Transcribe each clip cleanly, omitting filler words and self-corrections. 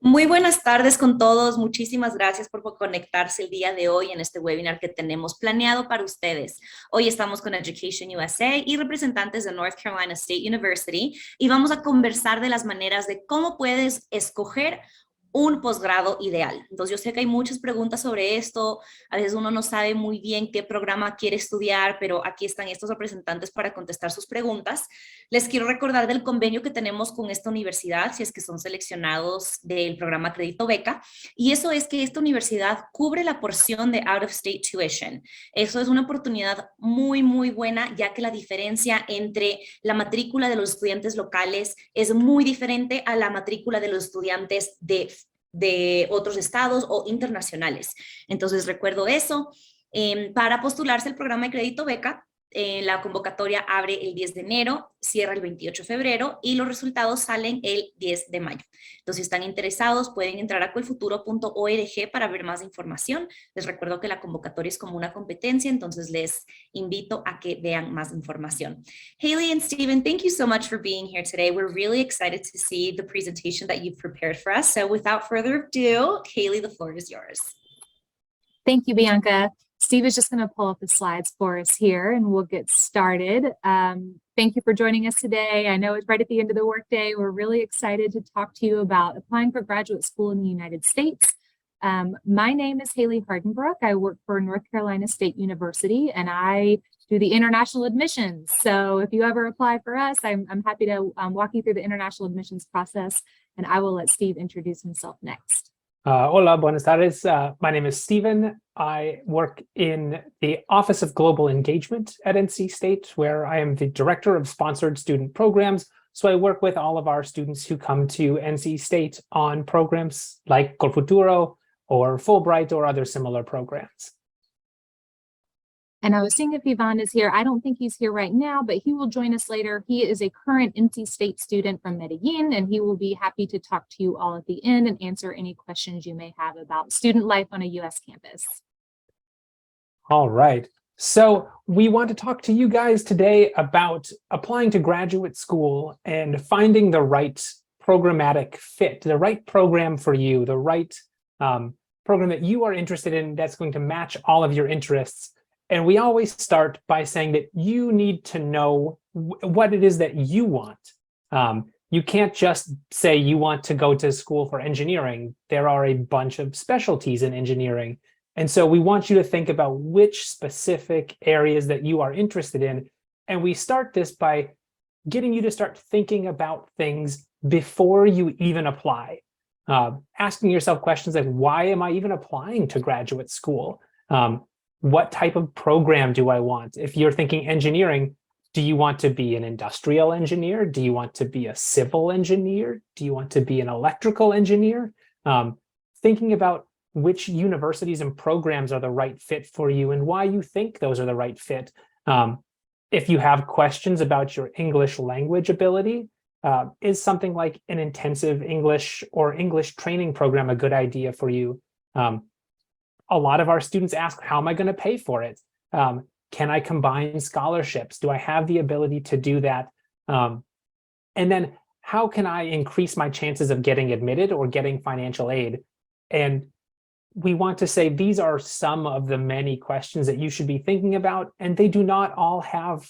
Muy buenas tardes con todos. Muchísimas gracias por conectarse el día de hoy en este webinar que tenemos planeado para ustedes. Hoy estamos con Education USA y representantes de North Carolina State University y vamos a conversar de las maneras de cómo puedes escoger un posgrado ideal. Entonces, yo sé que hay muchas preguntas sobre esto. A veces uno no sabe muy bien qué programa quiere estudiar, pero aquí están estos representantes para contestar sus preguntas. Les quiero recordar del convenio que tenemos con esta universidad, si es que son seleccionados del programa Crédito Beca, y eso es que esta universidad cubre la porción de out of state tuition. Eso es una oportunidad muy, muy buena, ya que la diferencia entre la matrícula de los estudiantes locales es muy diferente a la matrícula de los estudiantes de otros estados o internacionales. Entonces, recuerdo eso. Para postularse al programa de crédito beca, la convocatoria abre el 10 de enero, cierra el 28 de febrero y los resultados salen el 10 de mayo. Entonces, si están interesados, pueden entrar a colfuturo.org para ver más información. Les recuerdo que la convocatoria es como una competencia, entonces les invito a que vean más información. Haley and Stephen, thank you so much for being here today. We're really excited to see the presentation that you've prepared for us. So without further ado, Haley, the floor is yours. Thank you, Bianca. Steve is just going to pull up the slides for us here and we'll get started. Thank you for joining us today. I know it's right at the end of the workday. We're really excited to talk to you about applying for graduate school in the United States. My name is Haley Hardenbrook. I work for North Carolina State University and I do the international admissions. So if you ever apply for us, I'm happy to walk you through the international admissions process, and I will let Steve introduce himself next. Hola, buenas tardes. My name is Stephen. I work in the Office of Global Engagement at NC State, where I am the Director of Sponsored Student Programs. So I work with all of our students who come to NC State on programs like Colfuturo or Fulbright or other similar programs. And I was seeing if Yvonne is here. I don't think he's here right now, but he will join us later. He is a current NC State student from Medellin, and he will be happy to talk to you all at the end and answer any questions you may have about student life on a U.S. campus. All right. So we want to talk to you guys today about applying to graduate school and finding the right programmatic fit, the right program for you, the right program that you are interested in that's going to match all of your interests. And we always start by saying that you need to know what it is that you want. You can't just say you want to go to school for engineering. There are a bunch of specialties in engineering. And so we want you to think about which specific areas that you are interested in. And we start this by getting you to start thinking about things before you even apply. Asking yourself questions like, why am I even applying to graduate school? What type of program do I want? If you're thinking engineering, do you want to be an industrial engineer? Do you want to be a civil engineer? Do you want to be an electrical engineer? Thinking about which universities and programs are the right fit for you and why you think those are the right fit. If you have questions about your English language ability, is something like an intensive English or English training program a good idea for you? A lot of our students ask, how am I going to pay for it? Can I combine scholarships? Do I have the ability to do that? And then how can I increase my chances of getting admitted or getting financial aid? And we want to say these are some of the many questions that you should be thinking about, and they do not all have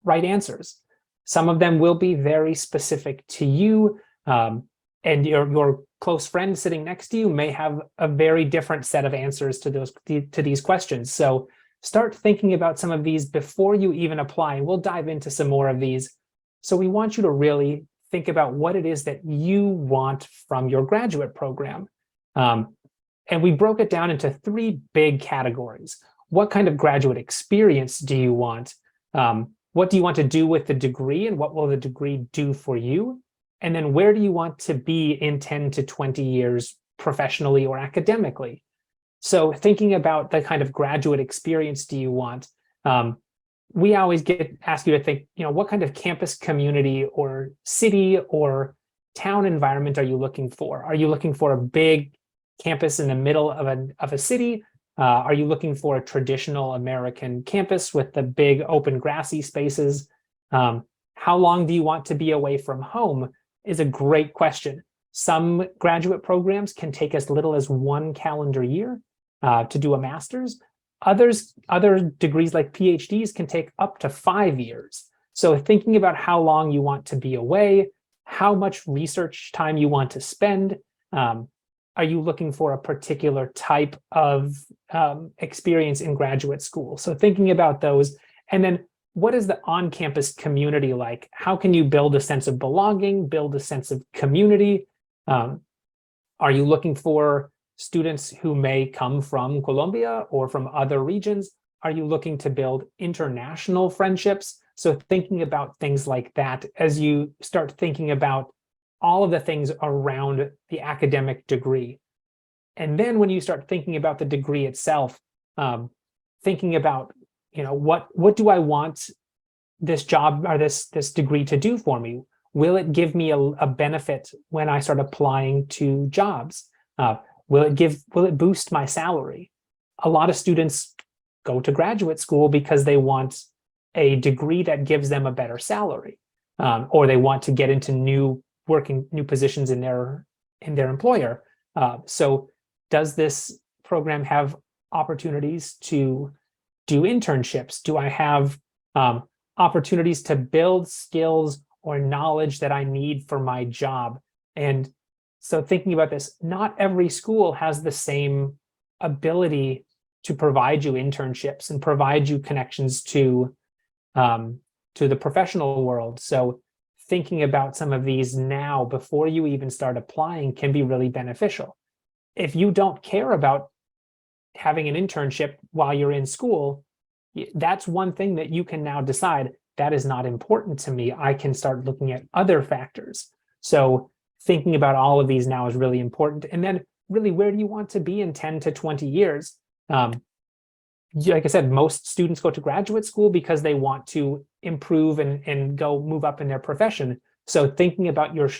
right answers. Some of them will be very specific to you, and your close friend sitting next to you may have a very different set of answers to these questions. So start thinking about some of these before you even apply, and we'll dive into some more of these. So we want you to really think about what it is that you want from your graduate program. And we broke it down into three big categories. What kind of graduate experience do you want? What do you want to do with the degree, and what will the degree do for you? And then where do you want to be in 10 to 20 years professionally or academically? So thinking about the kind of graduate experience do you want? We always ask you to think, what kind of campus community or city or town environment are you looking for? Are you looking for a big campus in the middle of a city? Are you looking for a traditional American campus with the big open grassy spaces? How long do you want to be away from home is a great question. Some graduate programs can take as little as 1 calendar year to do a master's. Other degrees like PhDs can take up to 5 years. So thinking about how long you want to be away, how much research time you want to spend, are you looking for a particular type of experience in graduate school? So thinking about those, and then what is the on-campus community like? How can you build a sense of belonging, build a sense of community? Are you looking for students who may come from Colombia or from other regions? Are you looking to build international friendships? So thinking about things like that as you start thinking about all of the things around the academic degree. And then when you start thinking about the degree itself, thinking about, what do I want this job or this degree to do for me? Will it give me a benefit when I start applying to jobs? Will it boost my salary? A lot of students go to graduate school because they want a degree that gives them a better salary, or they want to get into new positions in their employer. So does this program have opportunities to do internships? Do I have opportunities to build skills or knowledge that I need for my job? And so thinking about this, not every school has the same ability to provide you internships and provide you connections to the professional world. So thinking about some of these now before you even start applying can be really beneficial. If you don't care about having an internship while you're in school, that's one thing that you can now decide that is not important to me. I can start looking at other factors. So thinking about all of these now is really important. And then really, where do you want to be in 10 to 20 years? Like I said, most students go to graduate school because they want to improve and go move up in their profession. So thinking about your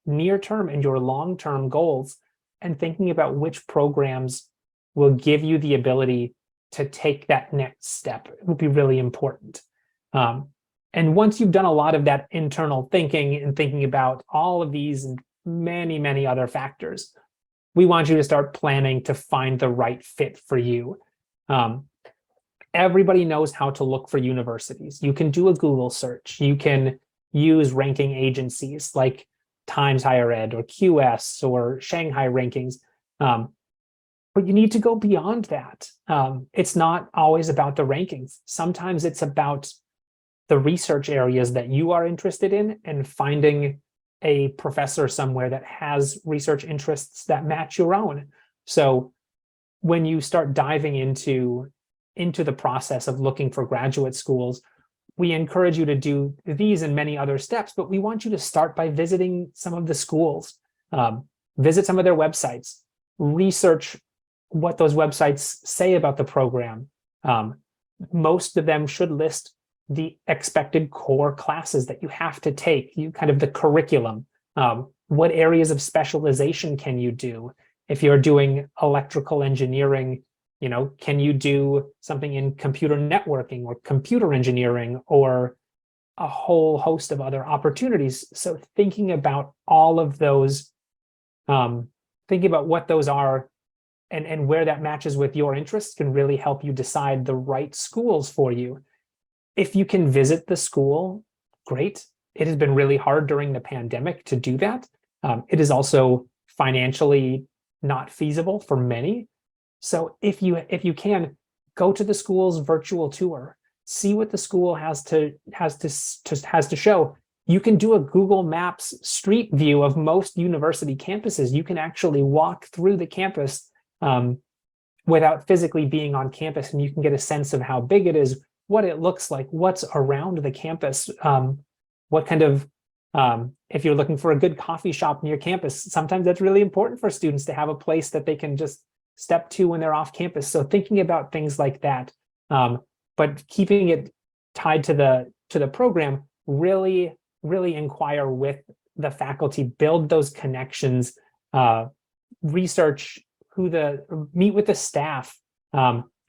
near-term and your long-term goals and thinking about which programs will give you the ability to take that next step would be really important. And once you've done a lot of that internal thinking and thinking about all of these and many, many other factors, we want you to start planning to find the right fit for you. Everybody knows how to look for universities. You can do a Google search. You can use ranking agencies like Times Higher Ed or QS or Shanghai Rankings. But you need to go beyond that. It's not always about the rankings. Sometimes it's about the research areas that you are interested in and finding a professor somewhere that has research interests that match your own. So when you start diving into the process of looking for graduate schools, we encourage you to do these and many other steps, but we want you to start by visiting some of the schools, visit some of their websites, research what those websites say about the program. Most of them should list the expected core classes that you have to take, the curriculum. What areas of specialization can you do? If you're doing electrical engineering, can you do something in computer networking or computer engineering or a whole host of other opportunities? So thinking about all of those, thinking about what those are and where that matches with your interests can really help you decide the right schools for you. If you can visit the school, great. It has been really hard during the pandemic to do that. It is also financially not feasible for many. So if you can, go to the school's virtual tour, see what the school has to show. You can do a Google Maps street view of most university campuses. You can actually walk through the campus without physically being on campus, and you can get a sense of how big it is, what it looks like, what's around the campus, what kind of, if you're looking for a good coffee shop near campus, sometimes that's really important for students to have a place that they can just step to when they're off campus. So thinking about things like that, but keeping it tied to the program, really inquire with the faculty, build those connections, research meet with the staff,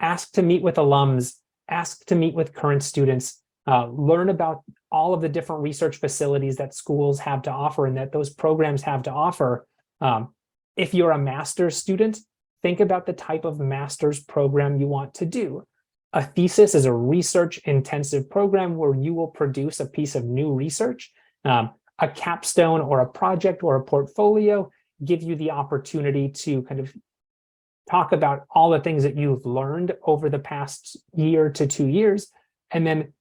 ask to meet with alums, ask to meet with current students, learn about all of the different research facilities that schools have to offer and that those programs have to offer. If you're a master's student, think about the type of master's program you want to do. A thesis is a research-intensive program where you will produce a piece of new research. A capstone or a project or a portfolio give you the opportunity to kind of talk about all the things that you've learned over the past year to 2 years. And then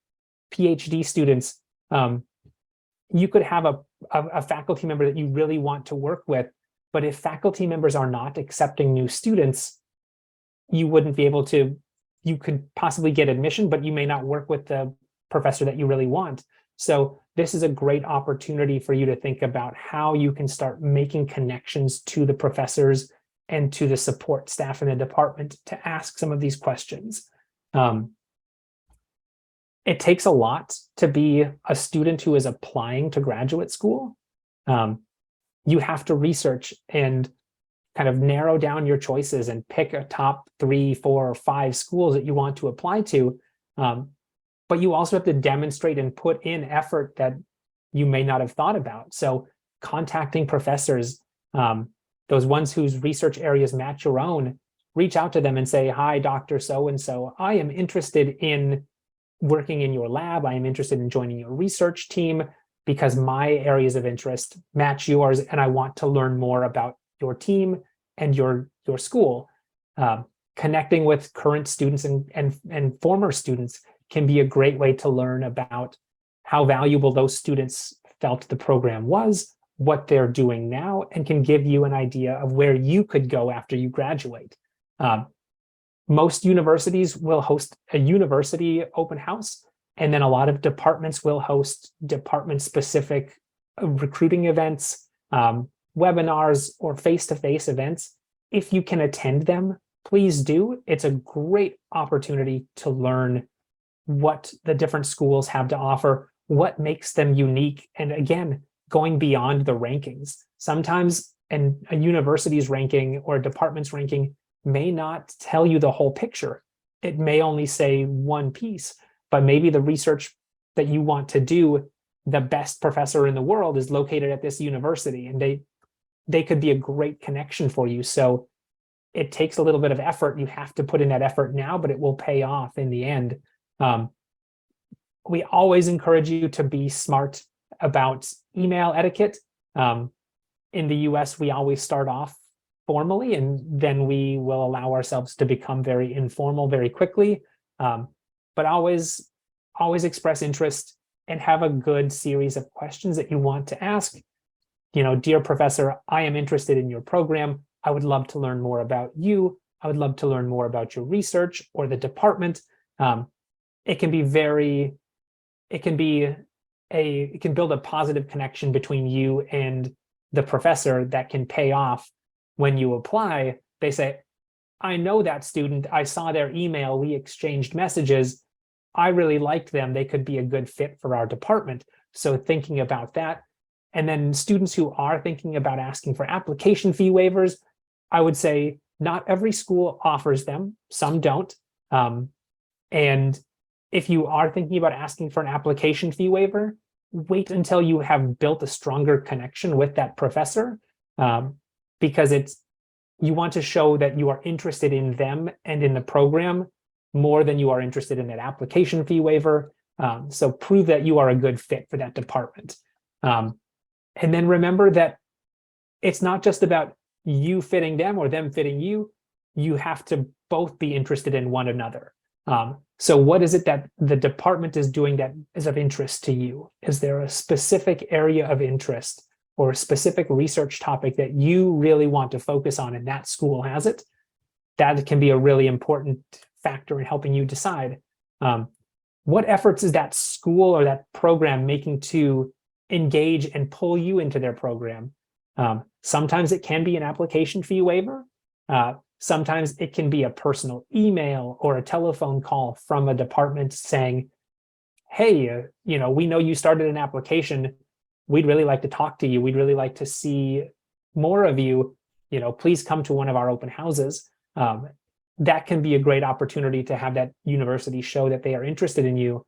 PhD students, you could have a faculty member that you really want to work with, but if faculty members are not accepting new students, you wouldn't be able to, you could possibly get admission, but you may not work with the professor that you really want. So this is a great opportunity for you to think about how you can start making connections to the professors and to the support staff in the department to ask some of these questions. It takes a lot to be a student who is applying to graduate school. You have to research and kind of narrow down your choices and pick a top 3, 4, or 5 schools that you want to apply to. But you also have to demonstrate and put in effort that you may not have thought about. So contacting professors, those ones whose research areas match your own, reach out to them and say, hi, Dr. So-and-so, I am interested in working in your lab. I am interested in joining your research team because my areas of interest match yours, and I want to learn more about your team and your school. Connecting with current students and former students can be a great way to learn about how valuable those students felt the program was, what they're doing now, and can give you an idea of where you could go after you graduate. Most universities will host a university open house, and then a lot of departments will host department-specific recruiting events, webinars, or face-to-face events. If you can attend them, please do. It's a great opportunity to learn what the different schools have to offer, what makes them unique, and again, going beyond the rankings. Sometimes a university's ranking or a department's ranking may not tell you the whole picture. It may only say one piece, but maybe the research that you want to do, the best professor in the world is located at this university, and they could be a great connection for you. So it takes a little bit of effort. You have to put in that effort now, but it will pay off in the end. We always encourage you to be smart about email etiquette. In the US, we always start off formally, and then we will allow ourselves to become very informal very quickly. But always express interest and have a good series of questions that you want to ask. You know, dear professor, I am interested in your program. I would love to learn more about you. I would love to learn more about your research or the department. It can build a positive connection between you and the professor that can pay off when you apply. They say, I know that student, I saw their email, we exchanged messages, I really liked them, they could be a good fit for our department. So thinking about that. And then students who are thinking about asking for application fee waivers, I would say not every school offers them, some don't. And if you are thinking about asking for an application fee waiver, wait until you have built a stronger connection with that professor, because you want to show that you are interested in them and in the program more than you are interested in that application fee waiver. So prove that you are a good fit for that department. And then remember that it's not just about you fitting them or them fitting you. You have to both be interested in one another. So what is it that the department is doing that is of interest to you? Is there a specific area of interest or a specific research topic that you really want to focus on and that school has it? That can be a really important factor in helping you decide. What efforts is that school or that program making to engage and pull you into their program? Sometimes it can be an application fee waiver. Sometimes it can be a personal email or a telephone call from a department saying, hey, we know you started an application. We'd really like to talk to you. We'd really like to see more of you. Please come to one of our open houses. That can be a great opportunity to have that university show that they are interested in you.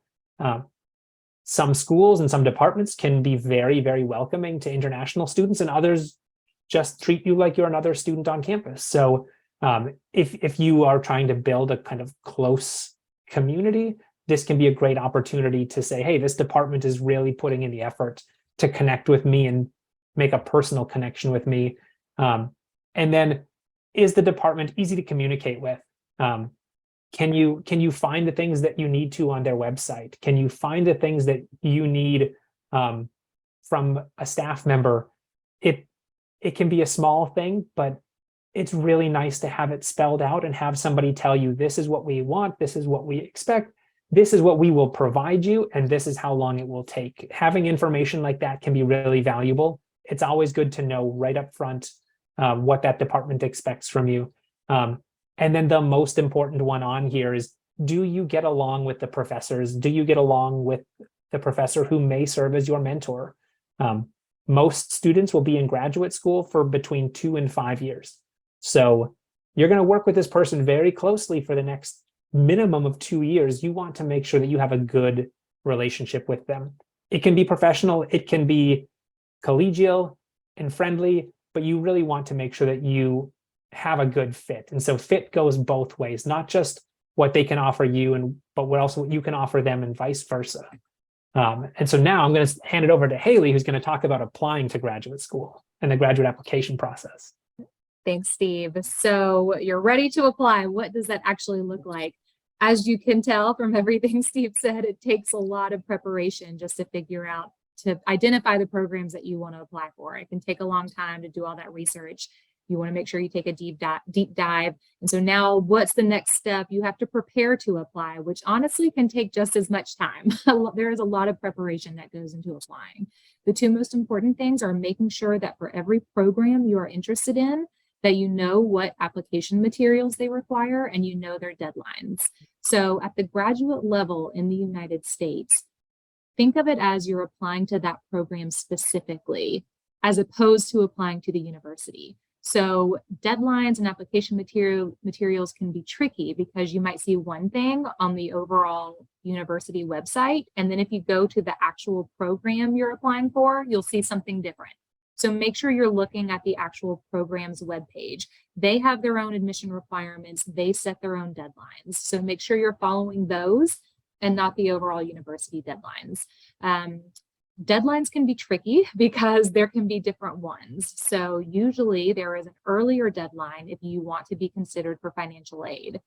Some schools and some departments can be very, very welcoming to international students, and others just treat you like you're another student on campus. So if you are trying to build a kind of close community, this can be a great opportunity to say, hey, this department is really putting in the effort to connect with me and make a personal connection with me. And then, is the department easy to communicate with? Can you find the things that you need to on their website? Can you find the things that you need from a staff member? It can be a small thing, but it's really nice to have it spelled out and have somebody tell you, this is what we want, this is what we expect, this is what we will provide you, and this is how long it will take. Having information like that can be really valuable. It's always good to know right up front what that department expects from you. And then the most important one on here is, do you get along with the professors? Do you get along with the professor who may serve as your mentor? Most students will be in graduate school for between 2 and 5 years. So you're going to work with this person very closely for the next minimum of 2 years. You want to make sure that you have a good relationship with them. It can be professional, it can be collegial and friendly, but you really want to make sure that you have a good fit. And so fit goes both ways, not just what they can offer you, but what you can offer them, and vice versa. And so now I'm going to hand it over to Haley, who's going to talk about applying to graduate school and the graduate application process. Thanks, Steve. So you're ready to apply. What does that actually look like? As you can tell from everything Steve said, it takes a lot of preparation just to figure out, to identify the programs that you want to apply for. It can take a long time to do all that research. You want to make sure you take a deep dive. And so now what's the next step? You have to prepare to apply, which honestly can take just as much time. There is a lot of preparation that goes into applying. The two most important things are making sure that for every program you are interested in, that you know what application materials they require and you know their deadlines. So at the graduate level in the United States, think of it as you're applying to that program specifically, as opposed to applying to the university. So deadlines and application materials can be tricky because you might see one thing on the overall university website, and then if you go to the actual program you're applying for, you'll see something different. So make sure you're looking at the actual program's webpage. They have their own admission requirements. They set their own deadlines. So make sure you're following those and not the overall university deadlines. Deadlines can be tricky because there can be different ones. So usually there is an earlier deadline if you want to be considered for financial aid.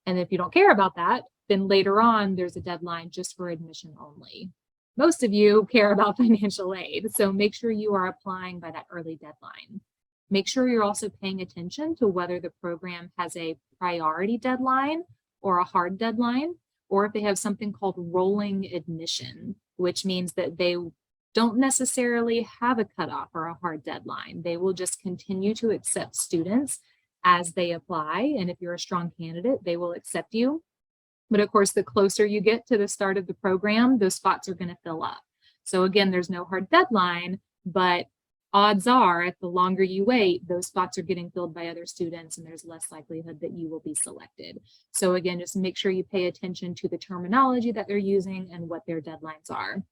And if you don't care about that, then later on there's a deadline just for admission only. Most of you care about financial aid, so make sure you are applying by that early deadline. Make sure you're also paying attention to whether the program has a priority deadline or a hard deadline, or if they have something called rolling admission, which means that they don't necessarily have a cutoff or a hard deadline. They will just continue to accept students as they apply, and if you're a strong candidate, they will accept you. But of course, the closer you get to the start of the program, those spots are going to fill up. So again, there's no hard deadline, but odds are the longer you wait, those spots are getting filled by other students and there's less likelihood that you will be selected. So again, just make sure you pay attention to the terminology that they're using and what their deadlines are.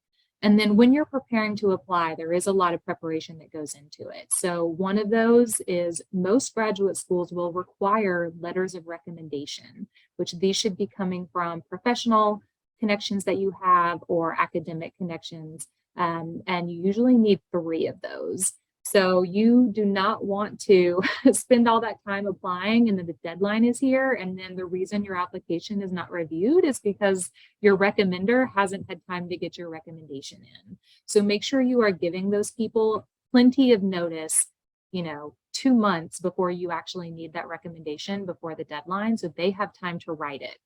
And then when you're preparing to apply, there is a lot of preparation that goes into it. So one of those is most graduate schools will require letters of recommendation, which these should be coming from professional connections that you have or academic connections. And you usually need 3 of those. So you do not want to spend all that time applying and then the deadline is here. And then the reason your application is not reviewed is because your recommender hasn't had time to get your recommendation in. So make sure you are giving those people plenty of notice, 2 months before you actually need that recommendation before the deadline, so they have time to write it.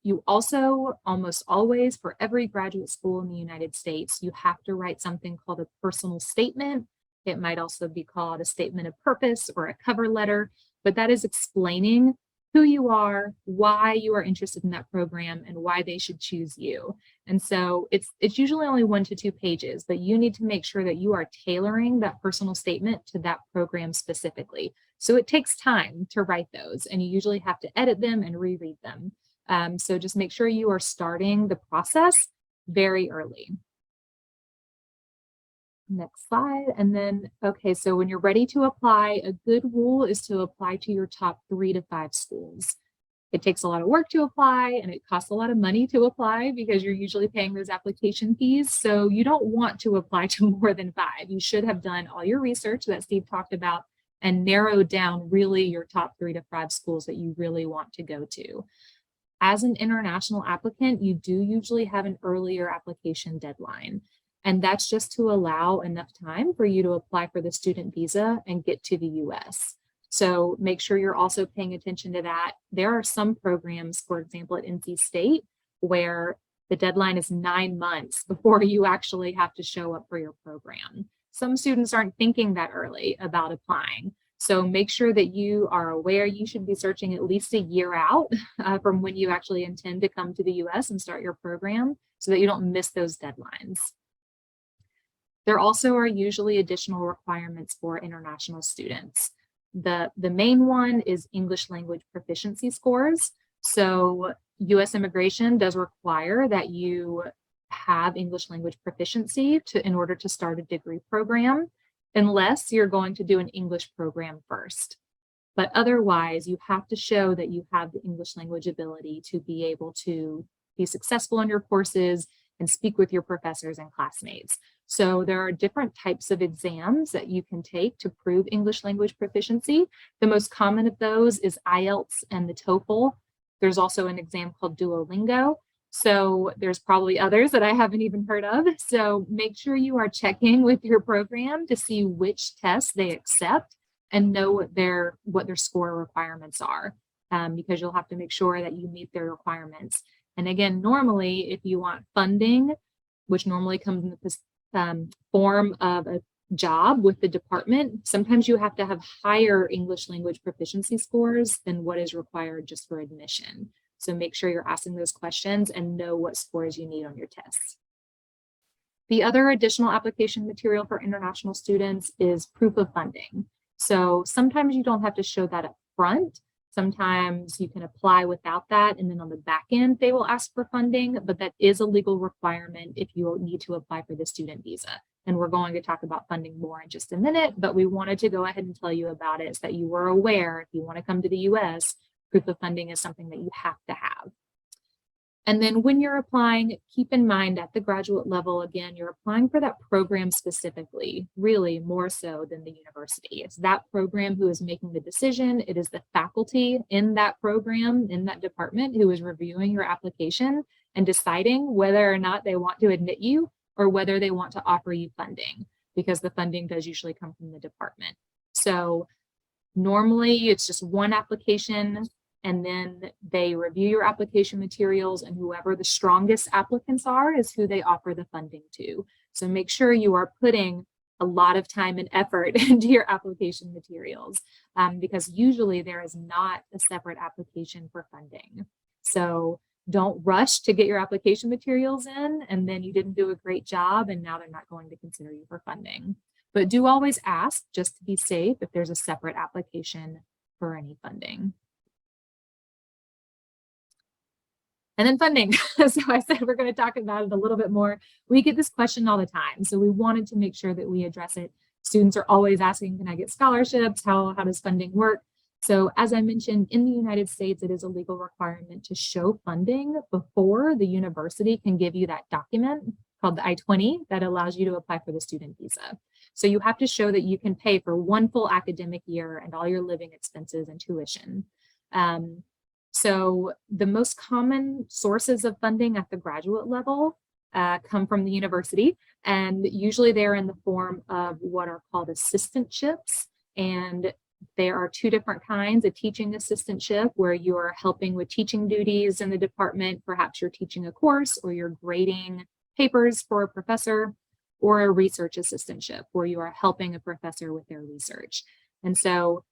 You also almost always, for every graduate school in the United States, you have to write something called a personal statement. It might also be called a statement of purpose or a cover letter, but that is explaining who you are, why you are interested in that program, and why they should choose you. And so it's usually only 1 to 2 pages, but you need to make sure that you are tailoring that personal statement to that program specifically. So it takes time to write those, and you usually have to edit them and reread them. So just make sure you are starting the process very early. Next slide. And then, okay, so when you're ready to apply, a good rule is to apply to your top 3 to 5 schools. It takes a lot of work to apply and it costs a lot of money to apply because you're usually paying those application fees. So you don't want to apply to more than 5. You should have done all your research that Steve talked about and narrowed down really your top 3 to 5 schools that you really want to go to. As an international applicant, you do usually have an earlier application deadline. And that's just to allow enough time for you to apply for the student visa and get to the US. So make sure you're also paying attention to that. There are some programs, for example, at NC State, where the deadline is 9 months before you actually have to show up for your program. Some students aren't thinking that early about applying. So make sure that you are aware you should be searching at least a year out from when you actually intend to come to the US and start your program so that you don't miss those deadlines. There also are usually additional requirements for international students. The main one is English language proficiency scores. So US immigration does require that you have English language proficiency in order to start a degree program, unless you're going to do an English program first. But otherwise, you have to show that you have the English language ability to be able to be successful in your courses and speak with your professors and classmates. So there are different types of exams that you can take to prove English language proficiency. The most common of those is IELTS and the TOEFL. There's also an exam called Duolingo. So there's probably others that I haven't even heard of. So make sure you are checking with your program to see which tests they accept and know what their score requirements are, because you'll have to make sure that you meet their requirements. And again, normally, if you want funding, which normally comes in the form of a job with the department, sometimes you have to have higher English language proficiency scores than what is required just for admission. So make sure you're asking those questions and know what scores you need on your tests. The other additional application material for international students is proof of funding. So sometimes you don't have to show that up front. Sometimes you can apply without that, and then on the back end, they will ask for funding, but that is a legal requirement if you need to apply for the student visa. And we're going to talk about funding more in just a minute, but we wanted to go ahead and tell you about it so that you were aware if you want to come to the US, proof of funding is something that you have to have. And then when you're applying, keep in mind at the graduate level, again, you're applying for that program specifically, really more so than the university. It's that program who is making the decision. It is the faculty in that program, in that department, who is reviewing your application and deciding whether or not they want to admit you or whether they want to offer you funding, because the funding does usually come from the department. So normally it's just one application, and then they review your application materials, and whoever the strongest applicants are is who they offer the funding to. So make sure you are putting a lot of time and effort into your application materials, because usually there is not a separate application for funding. So don't rush to get your application materials in, and then you didn't do a great job, and now they're not going to consider you for funding. But do always ask, just to be safe, if there's a separate application for any funding. And then funding. So I said we're going to talk about it a little bit more. We get this question all the time, so we wanted to make sure that we address it. Students are always asking, can I get scholarships? How does funding work? So as I mentioned, in the United States, it is a legal requirement to show funding before the university can give you that document called the I-20 that allows you to apply for the student visa. So you have to show that you can pay for one full academic year and all your living expenses and tuition. So the most common sources of funding at the graduate level come from the university, and usually they're in the form of what are called assistantships. And there are 2 different kinds: a teaching assistantship, where you're helping with teaching duties in the department. Perhaps you're teaching a course or you're grading papers for a professor, or a research assistantship, where you are helping a professor with their research. And so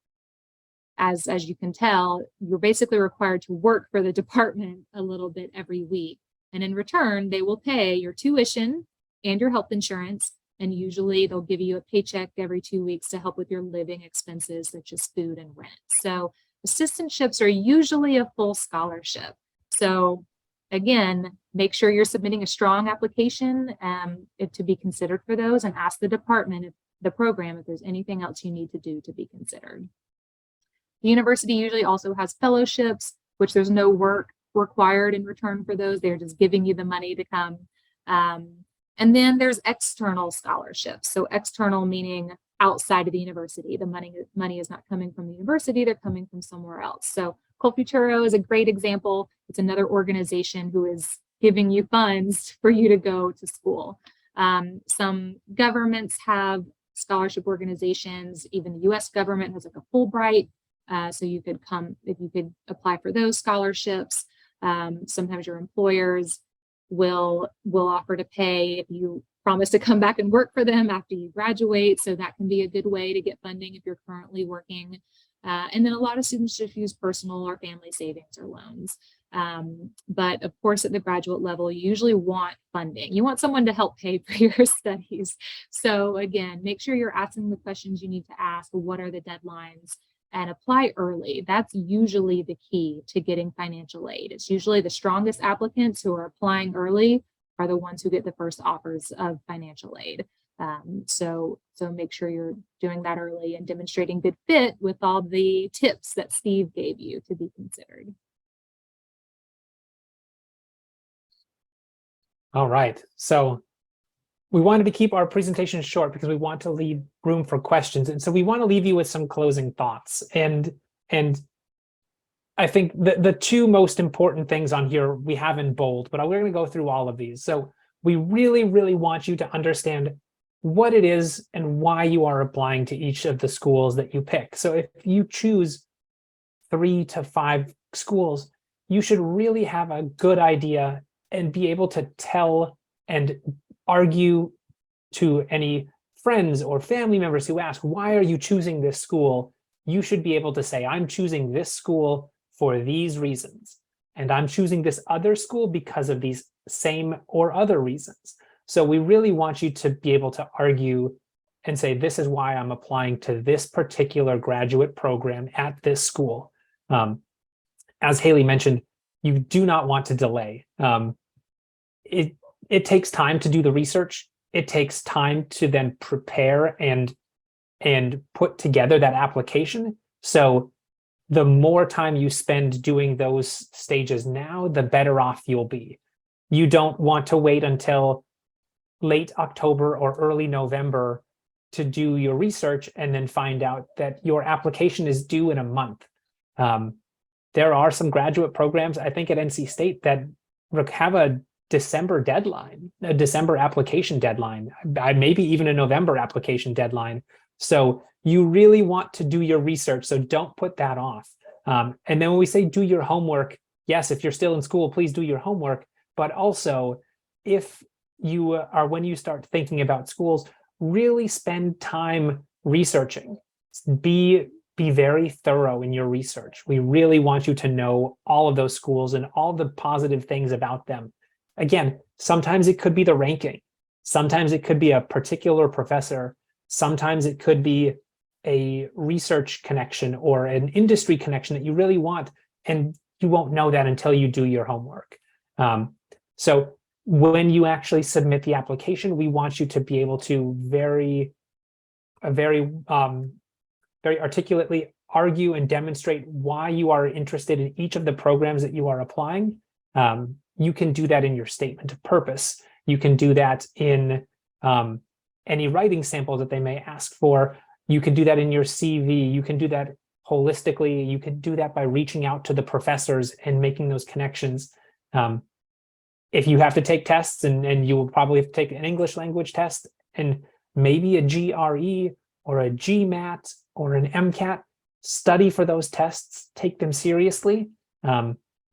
as you can tell, you're basically required to work for the department a little bit every week. And in return, they will pay your tuition and your health insurance. And usually they'll give you a paycheck every 2 weeks to help with your living expenses, such as food and rent. So assistantships are usually a full scholarship. So again, make sure you're submitting a strong application to be considered for those, and ask the department, if the program, if there's anything else you need to do to be considered. The university usually also has fellowships, which there's no work required in return for those. They're just giving you the money to come. And then there's external scholarships. So external meaning outside of the university. The money is not coming from the university, they're coming from somewhere else. So Colfuturo is a great example. It's another organization who is giving you funds for you to go to school. Some governments have scholarship organizations. Even the US government has like a Fulbright. So you could apply for those scholarships. Sometimes your employers will offer to pay if you promise to come back and work for them after you graduate. So that can be a good way to get funding if you're currently working. And then a lot of students just use personal or family savings or loans. But of course, at the graduate level, you usually want funding. You want someone to help pay for your studies. So again, make sure you're asking the questions you need to ask. What are the deadlines? And apply early. That's usually the key to getting financial aid. It's usually the strongest applicants who are applying early are the ones who get the first offers of financial aid. So make sure you're doing that early and demonstrating good fit with all the tips that Steve gave you to be considered. All right. So we wanted to keep our presentation short because we want to leave room for questions. And so we want to leave you with some closing thoughts. And I think the two most important things on here we have in bold, but we're going to go through all of these. So we really, really want you to understand what it is and why you are applying to each of the schools that you pick. So if you choose 3 to 5 schools, you should really have a good idea and be able to tell and argue to any friends or family members who ask, why are you choosing this school? You should be able to say, I'm choosing this school for these reasons. And I'm choosing this other school because of these same or other reasons. So we really want you to be able to argue and say, this is why I'm applying to this particular graduate program at this school. As Haley mentioned, you do not want to delay. It takes time to do the research. It takes time to then prepare and put together that application. So the more time you spend doing those stages now, the better off you'll be. You don't want to wait until late October or early November to do your research and then find out that your application is due in a month. There are some graduate programs, I think at NC State, that have a December deadline, a December application deadline, maybe even a November application deadline. So you really want to do your research, so don't put that off. And then when we say do your homework, yes, if you're still in school, please do your homework. But also, if you are, when you start thinking about schools, really spend time researching. Be very thorough in your research. We really want you to know all of those schools and all the positive things about them. Again, sometimes it could be the ranking. Sometimes it could be a particular professor. Sometimes it could be a research connection or an industry connection that you really want, and you won't know that until you do your homework. So when you actually submit the application, we want you to be able to very articulately argue and demonstrate why you are interested in each of the programs that you are applying. You can do that in your statement of purpose. You can do that in any writing sample that they may ask for. You can do that in your CV. You can do that holistically. You can do that by reaching out to the professors and making those connections. If you have to take tests, and you will probably have to take an English language test and maybe a GRE or a GMAT or an MCAT, study for those tests, take them seriously.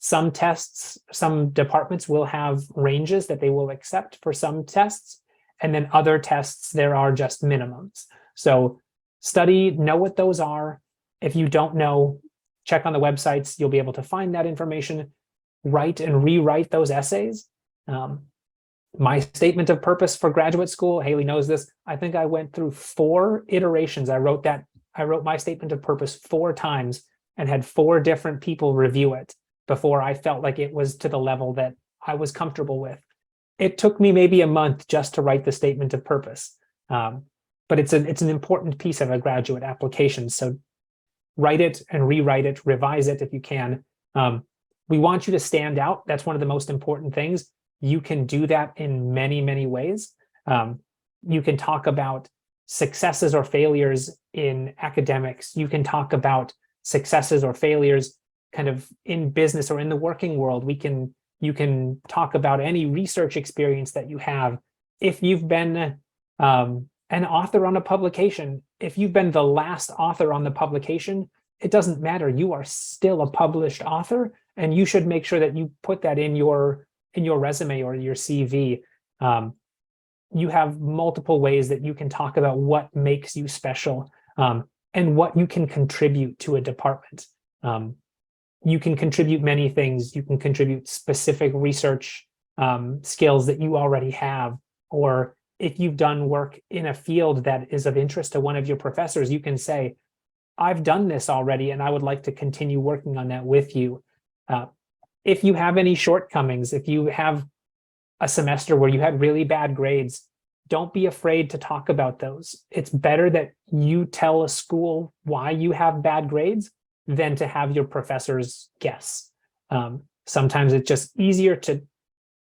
Some tests, some departments will have ranges that they will accept for some tests, and then other tests, there are just minimums. So study, know what those are. If you don't know, check on the websites, you'll be able to find that information, write and rewrite those essays. My statement of purpose for graduate school, Haley knows this, I think I went through 4 iterations. I wrote my statement of purpose 4 times and had 4 different people review it before I felt like it was to the level that I was comfortable with. It took me maybe a month just to write the statement of purpose. But it's an important piece of a graduate application. So write it and rewrite it, revise it if you can. We want you to stand out. That's one of the most important things. You can do that in many, many ways. You can talk about successes or failures in academics. You can talk about successes or failures kind of in business or in the working world. You can talk about any research experience that you have. If you've been an author on a publication, if you've been the last author on the publication, it doesn't matter. You are still a published author, and you should make sure that you put that in your resume or your CV. You have multiple ways that you can talk about what makes you special, and what you can contribute to a department. You can contribute many things. You can contribute specific research skills that you already have, or if you've done work in a field that is of interest to one of your professors, you can say, I've done this already, and I would like to continue working on that with you. If you have any shortcomings, if you have a semester where you had really bad grades, don't be afraid to talk about those. It's better that you tell a school why you have bad grades than to have your professors guess. Sometimes it's just easier to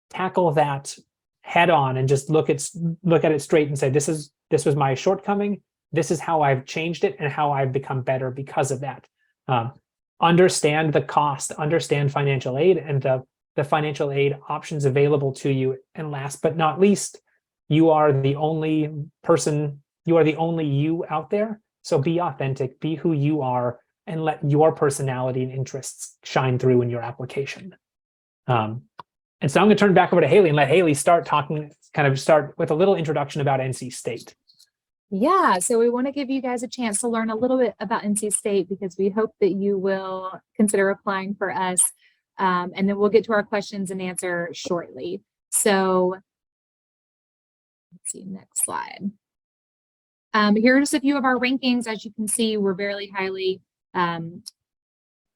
tackle that head on and just look at it straight and say, this was my shortcoming. This is how I've changed it and how I've become better because of that. Understand the cost, understand financial aid and the financial aid options available to you. And last but not least, you are the only person, you are the only you out there. So be authentic, be who you are, and let your personality and interests shine through in your application. And so I'm going to turn back over to Haley and let Haley start with a little introduction about NC State. Yeah, so we want to give you guys a chance to learn a little bit about NC State because we hope that you will consider applying for us. And then we'll get to our questions and answer shortly. So let's see, next slide. Here are just a few of our rankings. As you can see, we're very highly, we're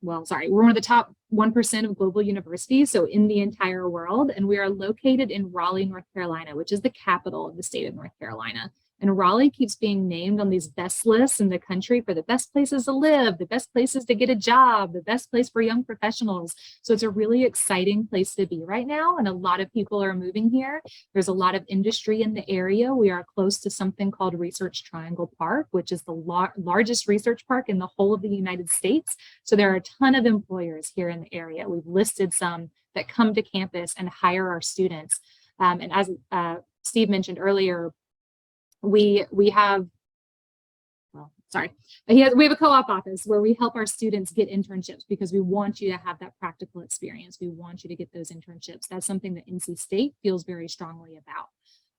one of the top 1% of global universities, so in the entire world, and we are located in Raleigh, North Carolina, which is the capital of the state of North Carolina. And Raleigh keeps being named on these best lists in the country for the best places to live, the best places to get a job, the best place for young professionals. So it's a really exciting place to be right now. And a lot of people are moving here. There's a lot of industry in the area. We are close to something called Research Triangle Park, which is the largest research park in the whole of the United States. So there are a ton of employers here in the area. We've listed some that come to campus and hire our students. And as Steve mentioned earlier, we have a co-op office where we help our students get internships because we want you to have that practical experience. We want you to get those internships. That's something that NC State feels very strongly about.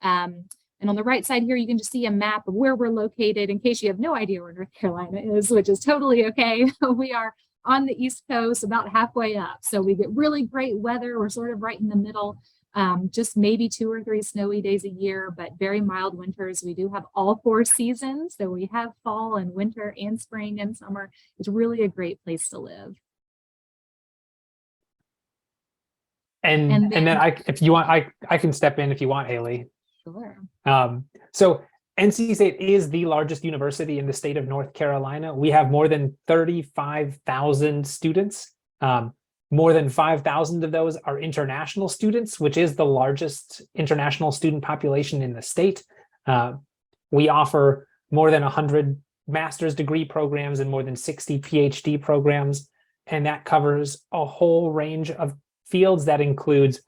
And on the right side here, you can just see a map of where we're located in case you have no idea where North Carolina is, which is totally okay. We are on the East Coast, about halfway up. So we get really great weather. We're sort of right in the middle. Just maybe 2 or 3 snowy days a year, but very mild winters. We do have all 4 seasons. So we have fall and winter and spring and summer. It's really a great place to live. And then if you want, I can step in if you want, Haley. Sure. So NC State is the largest university in the state of North Carolina. We have more than 35,000 students. More than 5,000 of those are international students, which is the largest international student population in the state. We offer more than 100 master's degree programs and more than 60 PhD programs. And that covers a whole range of fields that includes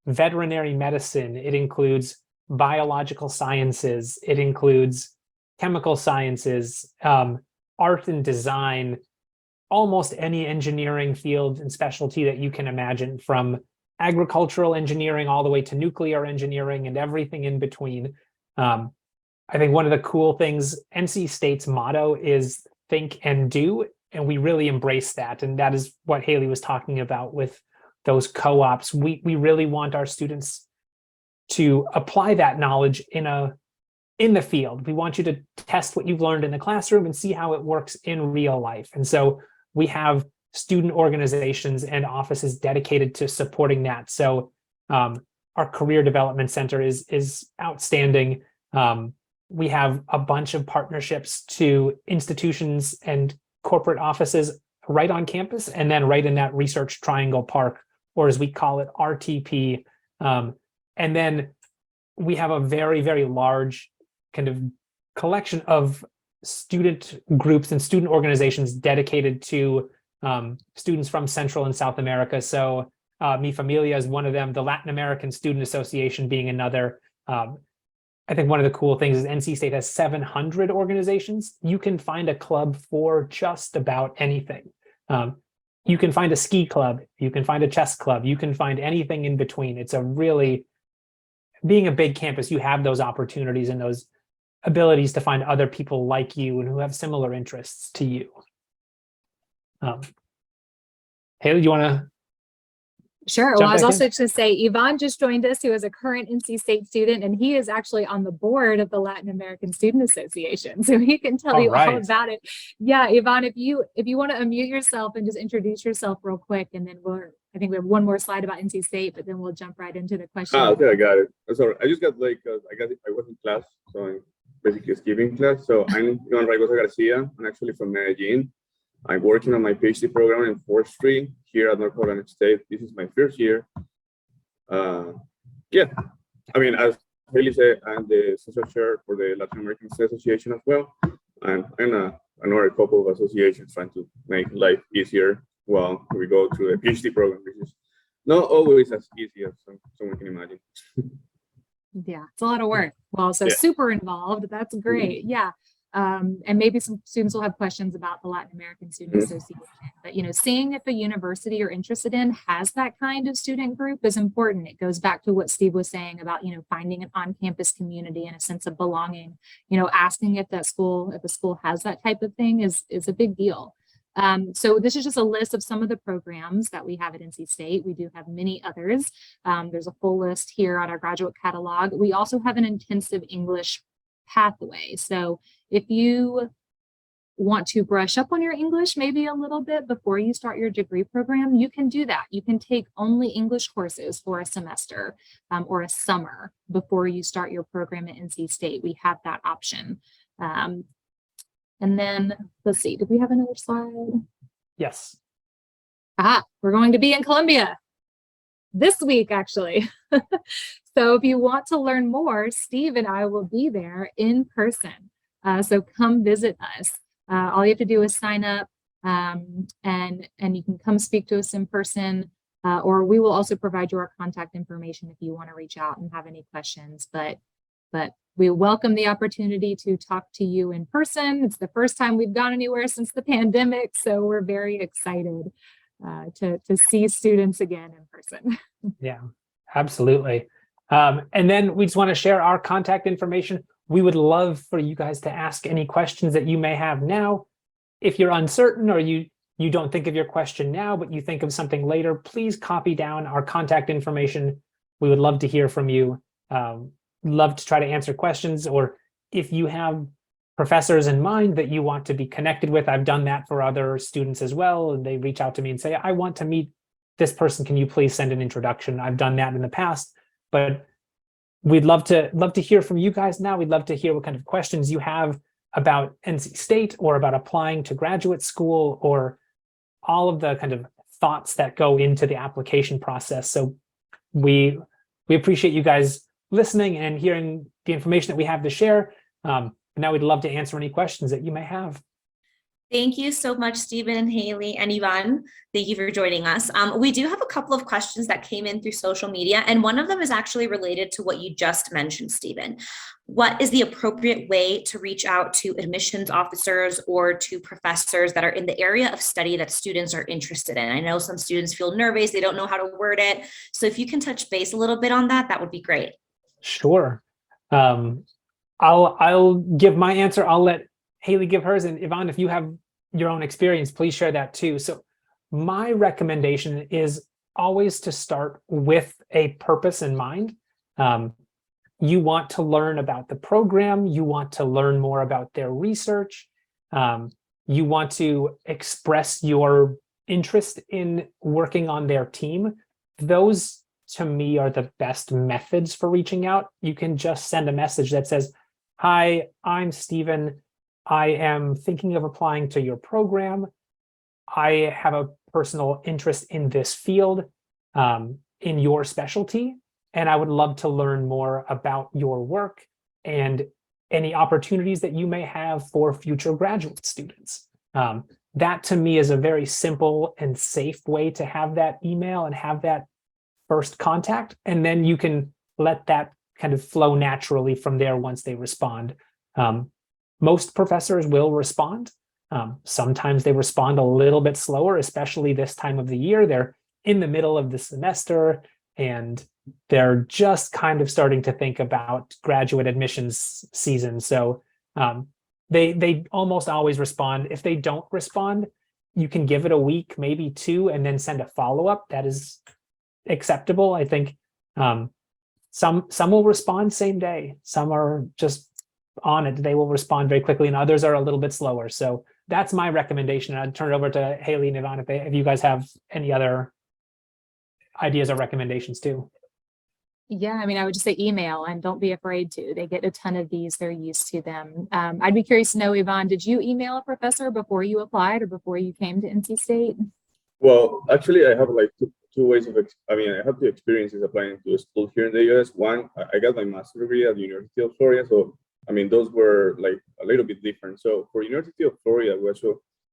veterinary medicine. It includes biological sciences. It includes chemical sciences, art and design, almost any engineering field and specialty that you can imagine, from agricultural engineering all the way to nuclear engineering and everything in between. I think one of the cool things, NC State's motto is think and do, and we really embrace that. And that is what Haley was talking about with those co-ops. We really want our students to apply that knowledge in the field. We want you to test what you've learned in the classroom and see how it works in real life. And so we have student organizations and offices dedicated to supporting that. So Our career development center is outstanding. We have a bunch of partnerships to institutions and corporate offices right on campus, and then right in that Research Triangle Park, or as we call it, RTP. And then we have a very, very large kind of collection of student groups and student organizations dedicated to students from Central and South America. So Mi Familia is one of them, the Latin American Student Association being another. I think one of the cool things is NC State has 700 organizations. You can find a club for just about anything. You can find a ski club, you can find a chess club, you can find anything in between. It's a really, being a big campus, you have those opportunities and those abilities to find other people like you and who have similar interests to you. Haley, do you want to? Sure. Well, I was also just going to say, Ivan just joined us, who is a current NC State student, and he is actually on the board of the Latin American Student Association. So he can tell you all about it. Yeah, Ivan, if you want to unmute yourself and just introduce yourself real quick, and then I think we have one more slide about NC State, but then we'll jump right into the question. Okay, I got it. Sorry, I just got I was in class, so I'm basically skipping class. So I'm Ivan Garcia. I'm actually from Medellin. I'm working on my PhD program in forestry here at North Carolina State. This is my first year. Yeah, I mean, as Haley said, I'm the social chair for the Latin American State Association as well. And I'm another couple of associations trying to make life easier while we go through the PhD program, which is not always as easy as someone can imagine. Yeah, it's a lot of work. Well, so super involved. That's great. Yeah. And maybe some students will have questions about the Latin American Student Association, but seeing if a university you're interested in has that kind of student group is important. It goes back to what Steve was saying about finding an on-campus community and a sense of belonging. Asking if a school has that type of thing is a big deal. So this is just a list of some of the programs that we have at NC State. We do have many others. There's a full list here on our graduate catalog. We also have an intensive English pathway. So if you want to brush up on your English maybe a little bit before you start your degree program, you can do that. You can take only English courses for a semester or a summer before you start your program at NC State. We have that option. And then let's see, did we have another slide? Yes. We're going to be in Colombia this week, actually. So if you want to learn more, Steve and I will be there in person. So come visit us. All you have to do is sign up and you can come speak to us in person, or we will also provide you our contact information if you want to reach out and have any questions. But we welcome the opportunity to talk to you in person. It's the first time we've gone anywhere since the pandemic, so we're very excited to see students again in person. Yeah, absolutely. And then we just want to share our contact information. We would love for you guys to ask any questions that you may have now. If you're uncertain or you don't think of your question now, but you think of something later, please copy down our contact information. We would love to hear from you. Love to try to answer questions, or if you have professors in mind that you want to be connected with. I've done that for other students as well, and they reach out to me and say, I want to meet this person. Can you please send an introduction? I've done that in the past, but we'd love to hear from you guys now. We'd love to hear what kind of questions you have about NC State or about applying to graduate school, or all of the kind of thoughts that go into the application process. So we appreciate you guys listening and hearing the information that we have to share. Now we'd love to answer any questions that you may have. Thank you so much, Stephen and Haley and Ivan. Thank you for joining us. We do have a couple of questions that came in through social media, and one of them is actually related to what you just mentioned, Stephen. What is the appropriate way to reach out to admissions officers or to professors that are in the area of study that students are interested in? I know some students feel nervous, they don't know how to word it. So if you can touch base a little bit on that, that would be great. Sure. I'll give my answer. I'll let Haley give hers, and Yvonne, if you have your own experience, please share that too. So my recommendation is always to start with a purpose in mind. You want to learn about the program. You want to learn more about their research. You want to express your interest in working on their team. Those to me are the best methods for reaching out. You can just send a message that says, "Hi, I'm Stephen. I am thinking of applying to your program. I have a personal interest in this field, in your specialty, and I would love to learn more about your work and any opportunities that you may have for future graduate students." That to me is a very simple and safe way to have that email and have that first contact. And then you can let that kind of flow naturally from there once they respond. Most professors will respond. Sometimes they respond a little bit slower, especially this time of the year. They're in the middle of the semester and they're just kind of starting to think about graduate admissions season. So they almost always respond. If they don't respond, you can give it a week, maybe 2, and then send a follow-up. That is acceptable. I think some will respond same day. Some are just on it. They will respond very quickly, and others are a little bit slower. So that's my recommendation. I'd turn it over to Haley and Yvonne if you guys have any other ideas or recommendations too. Yeah, I mean, I would just say email, and don't be afraid to. They get a ton of these. They're used to them. I'd be curious to know, Yvonne, did you email a professor before you applied or before you came to NC State? Well, actually, I have like two ways of, I have 2 experiences applying to a school here in the US. One, I got my master's degree at the University of Florida. So, those were like a little bit different. So for University of Florida,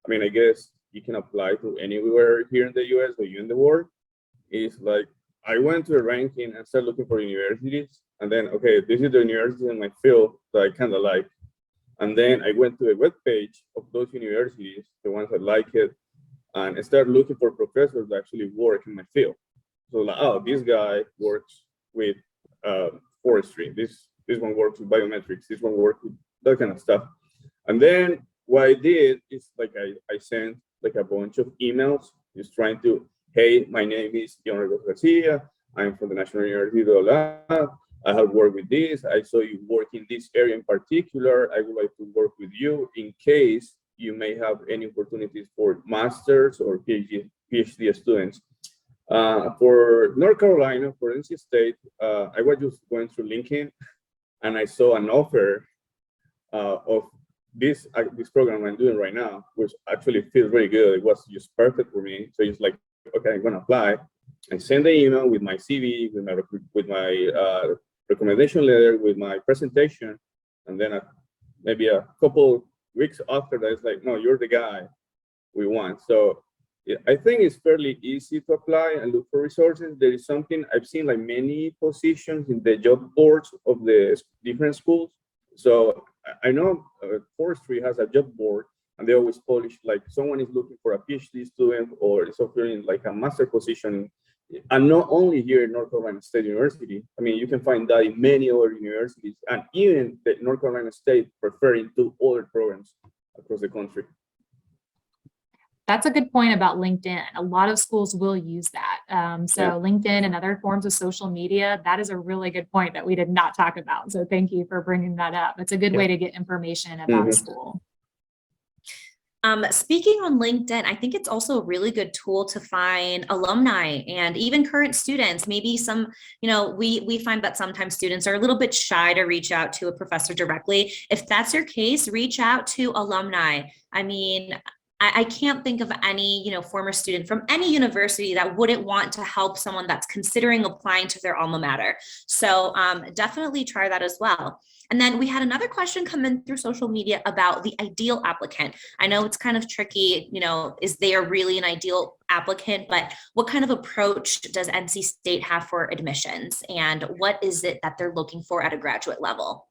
I guess you can apply to anywhere here in the US or you in the world. It's like, I went to a ranking and started looking for universities. And then, okay, this is the university in my field that I kind of like. And then I went to a web page of those universities, the ones that like it, and I started looking for professors that actually work in my field. So like, oh, this guy works with forestry. This one works with biometrics. This one works with that kind of stuff. And then what I did is like I sent like a bunch of emails just trying to, hey, my name is John Garcia. I'm from the National University of La. I have worked with this. I saw you work in this area in particular. I would like to work with you in case you may have any opportunities for master's or PhD students. For North Carolina, for NC State, I was just going through LinkedIn and I saw an offer of this program I'm doing right now, which actually feels very good. It was just perfect for me. So it's like, okay, I'm gonna apply. I send the email with my CV, with my recommendation letter, with my presentation, and then maybe a couple weeks after that, it's like, no, you're the guy we want. So I think it's fairly easy to apply and look for resources. There is something I've seen like many positions in the job boards of the different schools. So I know forestry has a job board, and they always publish like someone is looking for a PhD student or is offering like a master position. And not only here in North Carolina State University. You can find that in many other universities, and even the North Carolina State referring to other programs across the country. That's a good point about LinkedIn. A lot of schools will use that. LinkedIn and other forms of social media, that is a really good point that we did not talk about. So thank you for bringing that up. It's a good way to get information about a school. Speaking on LinkedIn, I think it's also a really good tool to find alumni and even current students. Maybe some, we find that sometimes students are a little bit shy to reach out to a professor directly. If that's your case, reach out to alumni. I can't think of any, former student from any university that wouldn't want to help someone that's considering applying to their alma mater. So definitely try that as well. And then we had another question come in through social media about the ideal applicant. I know it's kind of tricky, is there really an ideal applicant, but what kind of approach does NC State have for admissions? And what is it that they're looking for at a graduate level?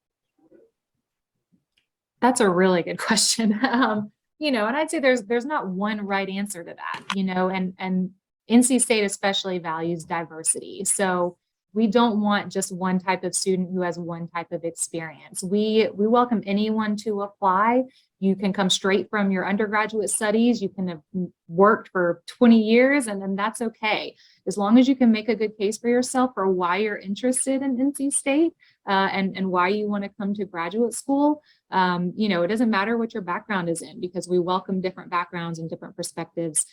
That's a really good question. And I'd say there's not one right answer to that, and NC State especially values diversity. So we don't want just one type of student who has one type of experience. We welcome anyone to apply. You can come straight from your undergraduate studies. You can have worked for 20 years, and then that's okay. As long as you can make a good case for yourself for why you're interested in NC State and why you want to come to graduate school. It doesn't matter what your background is in, because we welcome different backgrounds and different perspectives.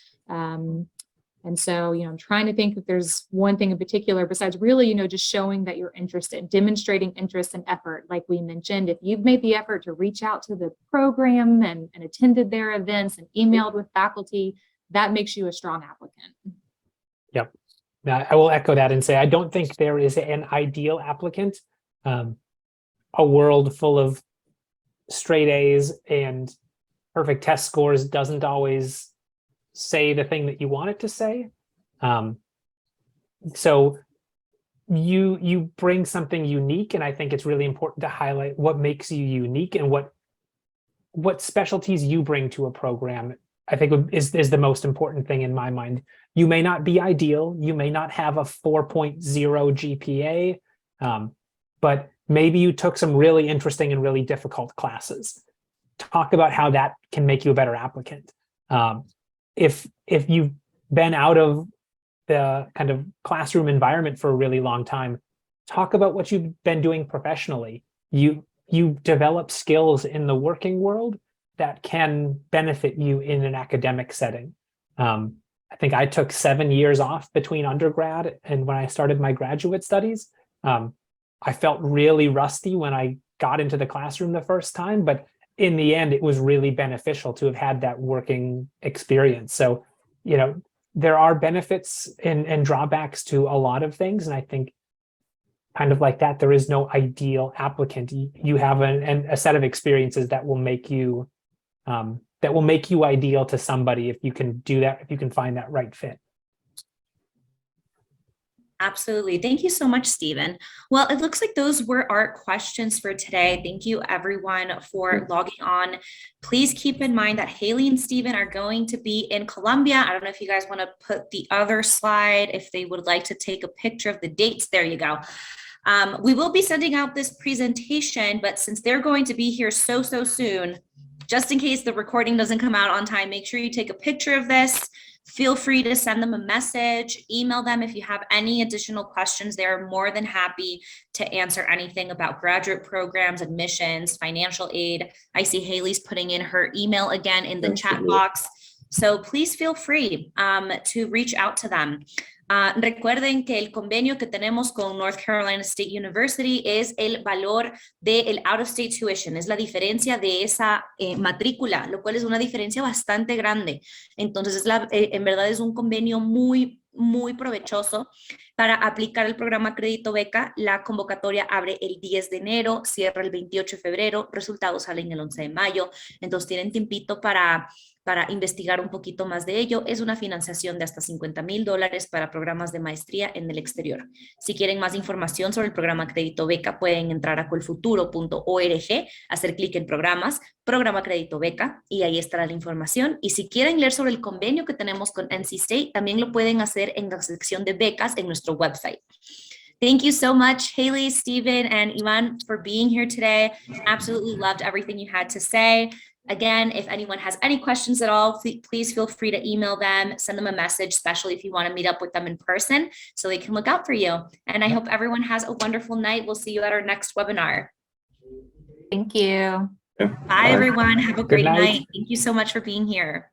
And so, I'm trying to think if there's one thing in particular besides really, just showing that you're interested, demonstrating interest and effort. Like we mentioned, if you've made the effort to reach out to the program and attended their events and emailed with faculty, that makes you a strong applicant. Yep. Now, I will echo that and say, I don't think there is an ideal applicant. A world full of straight A's and perfect test scores doesn't always say the thing that you want it to say. So you bring something unique, and I think it's really important to highlight what makes you unique and what specialties you bring to a program. I think is the most important thing in my mind. You may not be ideal, you may not have a 4.0 GPA, but maybe you took some really interesting and really difficult classes. Talk about how that can make you a better applicant. If you've been out of the kind of classroom environment for a really long time, talk about what you've been doing professionally. You develop skills in the working world that can benefit you in an academic setting. I think I took 7 years off between undergrad and when I started my graduate studies. I felt really rusty when I got into the classroom the first time, but in the end, it was really beneficial to have had that working experience. So, there are benefits and drawbacks to a lot of things. And I think kind of like that, there is no ideal applicant. You have a set of experiences that will make you ideal to somebody if you can do that, if you can find that right fit. Absolutely. Thank you so much, Stephen. Well, it looks like those were our questions for today. Thank you everyone for logging on. Please keep in mind that Haley and Stephen are going to be in Colombia. I don't know if you guys want to put the other slide, if they would like to take a picture of the dates. There you go. We will be sending out this presentation, but since they're going to be here so soon, just in case the recording doesn't come out on time, make sure you take a picture of this. Feel free to send them a message, email them if you have any additional questions. They're more than happy to answer anything about graduate programs, admissions, financial aid. I see Haley's putting in her email again in the chat box. So please feel free to reach out to them. Recuerden que el convenio que tenemos con North Carolina State University es el valor del out-of-state tuition, es la diferencia de esa matrícula, lo cual es una diferencia bastante grande. Entonces, en verdad es un convenio muy provechoso para aplicar el programa Crédito Beca. La convocatoria abre el 10 de enero, cierra el 28 de febrero, resultados salen el 11 de mayo. Entonces, tienen tiempito para investigar un poquito más de ello. Es una financiación de hasta $50,000 para programas de maestría en el exterior. Si quieren más información sobre el programa Crédito Beca, pueden entrar a colfuturo.org, hacer clic en programas, programa Crédito Beca, y ahí estará la información. Y si quieren leer sobre el convenio que tenemos con NC State, también lo pueden hacer en la sección de becas en nuestro website. Thank you so much, Haley, Stephen, and Ivan, for being here today. Absolutely loved everything you had to say. Again, if anyone has any questions at all, please feel free to email them, send them a message, especially if you want to meet up with them in person so they can look out for you. And I hope everyone has a wonderful night. We'll see you at our next webinar. Thank you. Bye, everyone. Have a great night. night. Thank you so much for being here.